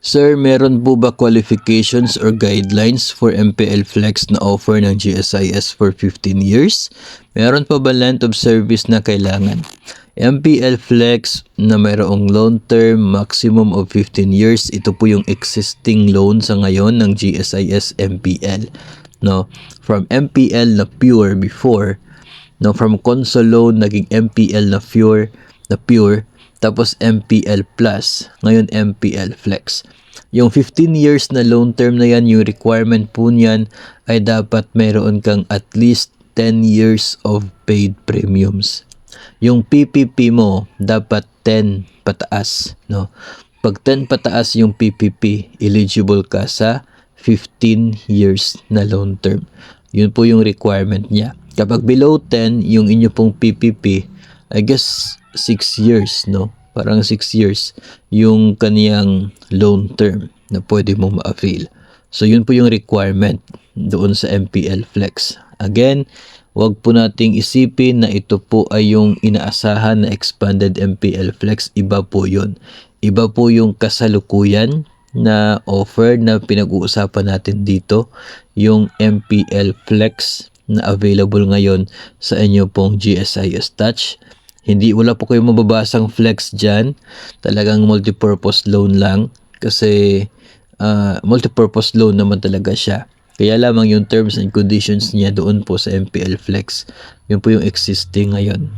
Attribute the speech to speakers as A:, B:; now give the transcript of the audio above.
A: Sir, meron po ba qualifications or guidelines for MPL Flex na offer ng GSIS for 15 years? Meron pa ba length of service na kailangan? MPL Flex na mayroong loan term maximum of 15 years. Ito po yung existing loan sa ngayon ng GSIS MPL. No, from MPL na pure before, no, from console loan naging MPL na pure, tapos MPL Plus, ngayon MPL Flex. Yung 15 years na loan term na yan, yung requirement po niyan ay dapat mayroon kang at least 10 years of paid premiums. Yung PPP mo dapat 10 pataas, no? Pag 10 pataas yung PPP, eligible ka sa 15 years na loan term. Yun po yung requirement niya. Kapag below 10 yung inyo pong PPP, I guess 6 years, no? Parang 6 years yung kaniyang loan term na pwede mong ma-avail. So yun po yung requirement doon sa MPL Flex. Again, wag po nating isipin na ito po ay yung inaasahan na expanded MPL Flex. Iba po yun. Iba po yung kasalukuyan na offer na pinag-uusapan natin dito, yung MPL Flex na available ngayon sa inyo pong GSIS Touch. Wala po kayong mababasang flex dyan. Talagang multipurpose loan lang. Kasi multipurpose loan naman talaga siya. Kaya lamang yung terms and conditions niya doon po sa MPL Flex. Yun po yung existing ngayon.